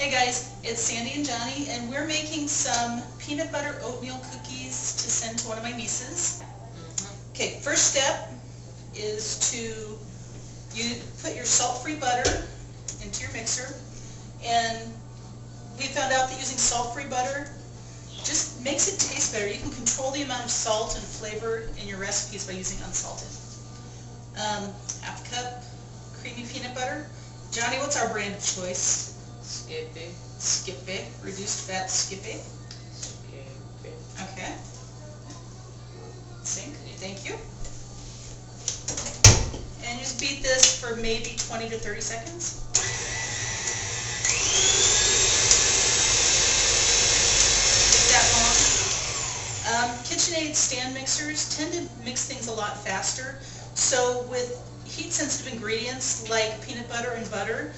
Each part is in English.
Hey guys, it's Sandy and Johnny, and we're making some peanut butter oatmeal cookies to send to one of my nieces. Okay, first step is to put your salt-free butter into your mixer, and we found out that using salt-free butter just makes it taste better. You can control the amount of salt and flavor in your recipes by using unsalted. Half a cup creamy peanut butter. Johnny, what's our brand of choice? Skippy Reduced Fat Skippy. Okay. Sync. Thank you. And just beat this for maybe 20 to 30 seconds. That long. KitchenAid stand mixers tend to mix things a lot faster. So with heat-sensitive ingredients like peanut butter and butter,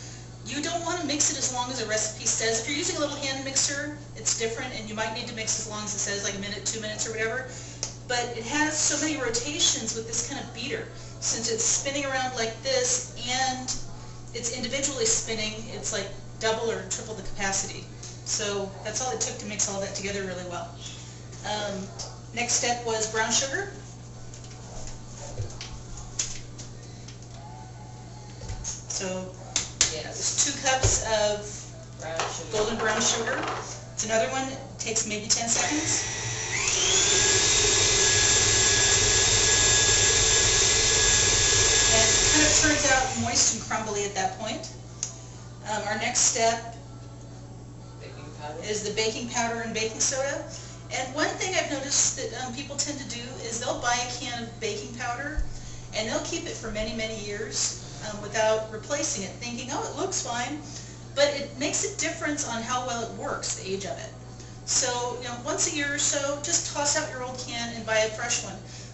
you don't want to mix it as long as the recipe says. If you're using a little hand mixer, it's different, and you might need to mix as long as it says, like a minute, 2 minutes, or whatever. But it has so many rotations with this kind of beater. Since it's spinning around like this, and it's individually spinning, it's like double or triple the capacity. So that's all it took to mix all that together really well. Next step was brown sugar. So there's 2 cups of golden brown sugar. It's another one, it takes maybe 10 seconds. And it kind of turns out moist and crumbly at that point. Our next step is the baking powder and baking soda. And one thing I've noticed that people tend to do is they'll buy a can of baking powder and they'll keep it for many, many years without replacing it, thinking, oh, it looks fine, but it makes a difference on how well it works, the age of it. So, once a year or so, just toss out your old can and buy a fresh one,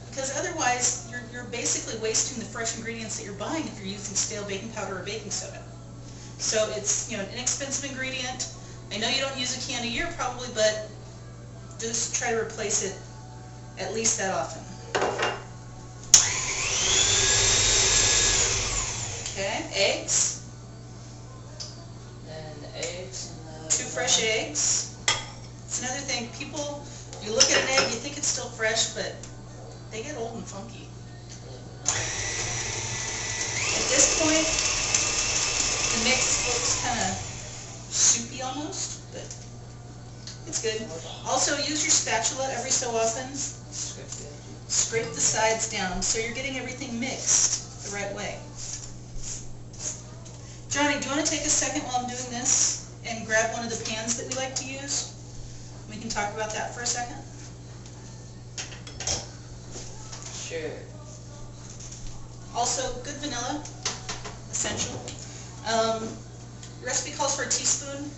because otherwise you're basically wasting the fresh ingredients that you're buying if you're using stale baking powder or baking soda. So it's, an inexpensive ingredient. I know you don't use a can a year probably, but just try to replace it at least that often. Okay, eggs. And eggs. And 2 fresh eggs. It's another thing, people, you look at an egg, you think it's still fresh, but they get old and funky. At this point, the mix looks kind of soupy almost, but it's good. Also, use your spatula every so often. Scrape the sides down so you're getting everything mixed the right way. Johnny, do you want to take a second while I'm doing this and grab one of the pans that we like to use? We can talk about that for a second. Sure. Also, good vanilla, essential. The recipe calls for a teaspoon.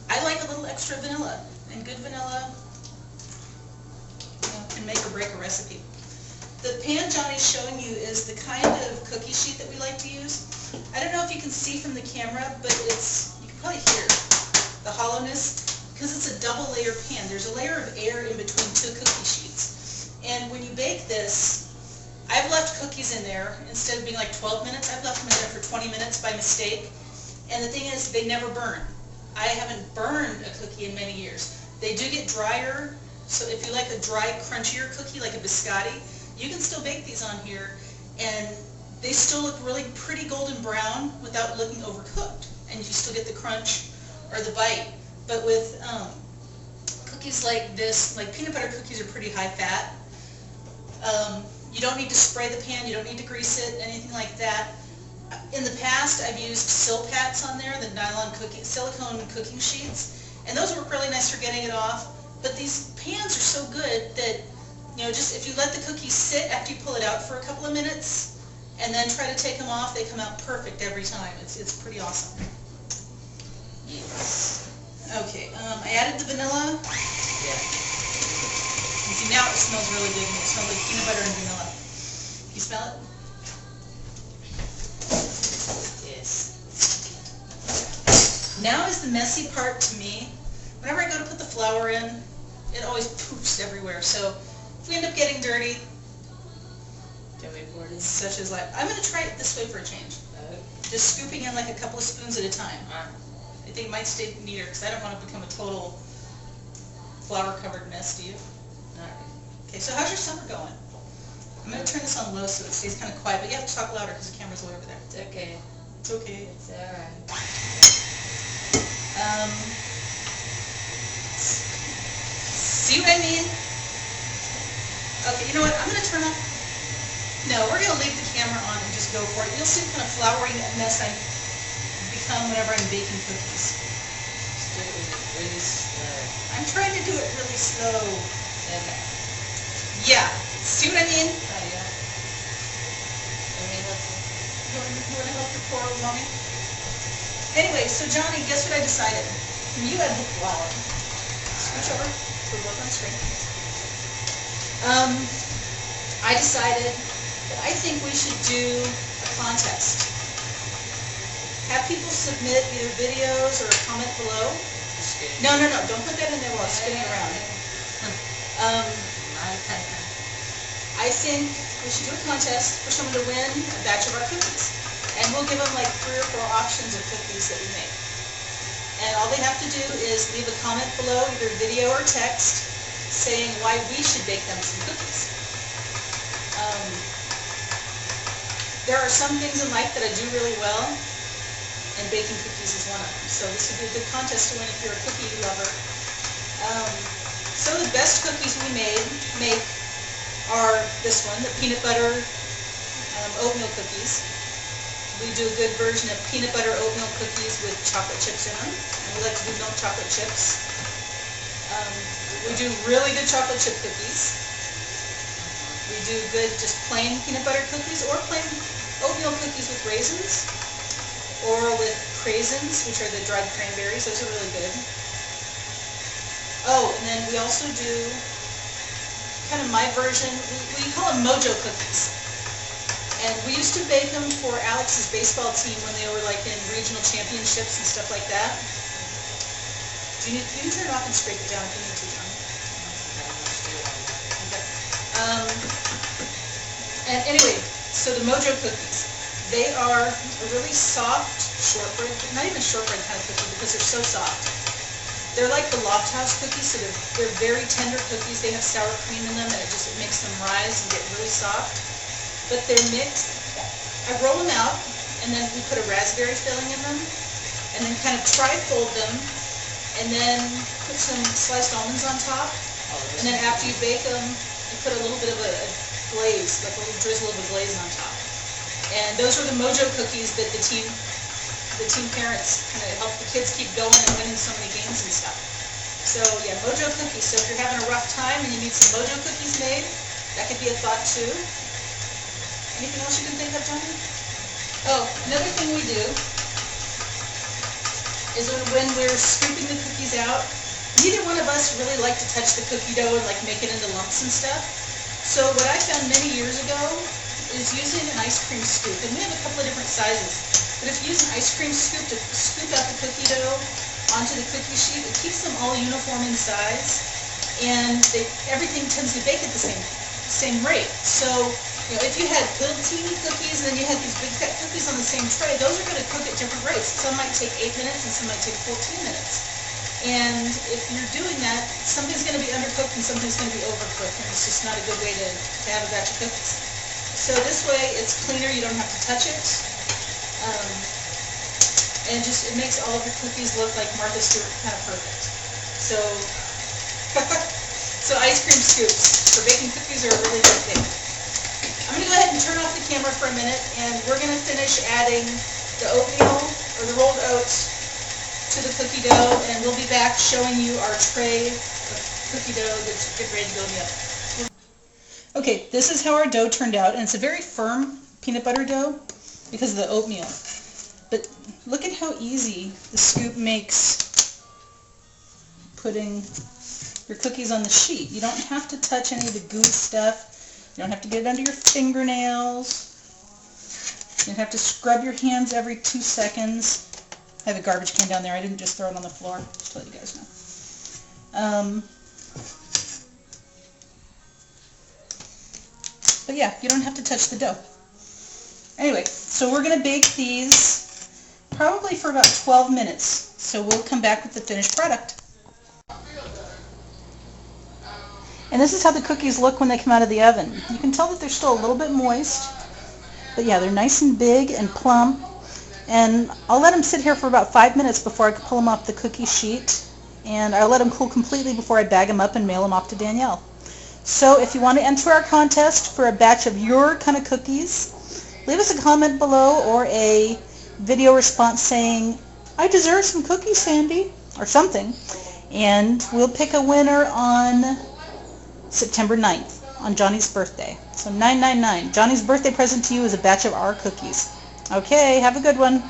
I like a little extra vanilla, and good vanilla can make or break a recipe. The pan Johnny's showing you is the kind of cookie sheet that we like to use. I don't know if you can see from the camera, but you can probably hear the hollowness, because it's a double layer pan. There's a layer of air in between 2 cookie sheets. And when you bake this, I've left cookies in there, instead of being like 12 minutes, I've left them in there for 20 minutes by mistake. And the thing is, they never burn. I haven't burned a cookie in many years. They do get drier, so if you like a dry, crunchier cookie, like a biscotti, you can still bake these on here, and they still look really pretty golden brown without looking overcooked, and you still get the crunch or the bite. But with cookies like this, like peanut butter cookies are pretty high fat. You don't need to spray the pan, you don't need to grease it, anything like that. In the past, I've used Silpats on there, the silicone cooking sheets, and those work really nice for getting it off. But these pans are so good that, just if you let the cookies sit after you pull it out for a couple of minutes, and then try to take them off, they come out perfect every time. It's pretty awesome. Yes. Okay, I added the vanilla. Yeah. You see, now it smells really good. It smells like peanut butter and vanilla. You smell it? Yes. Now is the messy part to me. Whenever I go to put the flour in, it always poofs everywhere. So if we end up getting dirty, such as I'm going to try it this way for a change. Just scooping in like a couple of spoons at a time. think it might stay neater because I don't want to become a total flour-covered mess, do you? Alright. Okay, so how's your summer going? I'm going to turn this on low so it stays kind of quiet, but you have to talk louder because the camera's way over there. It's okay. It's okay. It's alright. See what I mean? Okay, you know what? I'm going to turn off. No, we're going to leave the camera on and just go for it. You'll see what kind of floury mess I become whenever I'm baking cookies. Just do it really slow. I'm trying to do it really slow. Okay. Yeah. See what I mean? Oh, yeah. Let me help you. You want to help your poor old mommy? Anyway, so Johnny, guess what I decided? You had the flour. Switch over. We're both on screen. I decided that I think we should do a contest. Have people submit either videos or a comment below. Just kidding. No, don't put that in there while it's spinning around. I think we should do a contest for someone to win a batch of our cookies. And we'll give them like 3 or 4 options of cookies that we make. And all they have to do is leave a comment below, either video or text, saying why we should bake them some cookies. There are some things in life that I do really well, and baking cookies is one of them. So this would be a good contest to win if you're a cookie lover. Some of the best cookies we make are this one, the peanut butter oatmeal cookies. We do a good version of peanut butter oatmeal cookies with chocolate chips in them. And we like to do milk chocolate chips. We do really good chocolate chip cookies. We do good just plain peanut butter cookies or plain oatmeal cookies with raisins or with craisins, which are the dried cranberries. Those are really good. Oh, and then we also do kind of my version, we call them mojo cookies. And we used to bake them for Alex's baseball team when they were like in regional championships and stuff like that. You can turn it off and scrape it down if you need to, John. Okay. And anyway, so the mojo cookies, they are a really soft shortbread, not even shortbread kind of cookie because they're so soft. They're like the Loft House cookies, so they're very tender cookies. They have sour cream in them, and it makes them rise and get really soft. But they're mixed. I roll them out, and then we put a raspberry filling in them, and then kind of tri-fold them, and then put some sliced almonds on top. And then after you bake them, you put a little bit of a glaze, like a little drizzle of a glaze on top. And those are the mojo cookies that the team parents kind of help the kids keep going and winning so many games and stuff. So yeah, mojo cookies. So if you're having a rough time and you need some mojo cookies made, that could be a thought too. Anything else you can think of, Johnny? Oh, another thing we do is when we're scooping the cookies out, neither one of us really like to touch the cookie dough and like make it into lumps and stuff. So what I found many years ago is using an ice cream scoop, and we have a couple of different sizes. But if you use an ice cream scoop to scoop out the cookie dough onto the cookie sheet, it keeps them all uniform in size, and everything tends to bake at the same rate. So, you know, if you had little teeny cookies and then you had these big fat cookies on the same tray, those are going to cook at different rates. Some might take 8 minutes and some might take 14 minutes. And if you're doing that, something's going to be undercooked and something's going to be overcooked, and it's just not a good way to have a batch of cookies. So this way, it's cleaner, you don't have to touch it. And it makes all of your cookies look like Martha Stewart, kind of perfect. So, so ice cream scoops for baking cookies are a really good thing. I'm going to go ahead and turn off the camera for a minute, and we're going to finish adding the oatmeal, or the rolled oats, to the cookie dough, and we'll be back showing you our tray of cookie dough that's getting ready to go in the oven. Okay, this is how our dough turned out, and it's a very firm peanut butter dough because of the oatmeal. But look at how easy the scoop makes putting your cookies on the sheet. You don't have to touch any of the gooey stuff. You don't have to get it under your fingernails. You don't have to scrub your hands every 2 seconds. I have a garbage can down there. I didn't just throw it on the floor, just to let you guys know. But yeah, you don't have to touch the dough. Anyway, so we're going to bake these probably for about 12 minutes. So we'll come back with the finished product. And this is how the cookies look when they come out of the oven. You can tell that they're still a little bit moist, but yeah, they're nice and big and plump. And I'll let them sit here for about 5 minutes before I pull them off the cookie sheet. And I'll let them cool completely before I bag them up and mail them off to Danielle. So if you want to enter our contest for a batch of your kind of cookies, leave us a comment below or a video response saying, "I deserve some cookies, Sandy," or something. And we'll pick a winner on September 9th, on Johnny's birthday. So 999. Johnny's birthday present to you is a batch of our cookies. Okay, have a good one.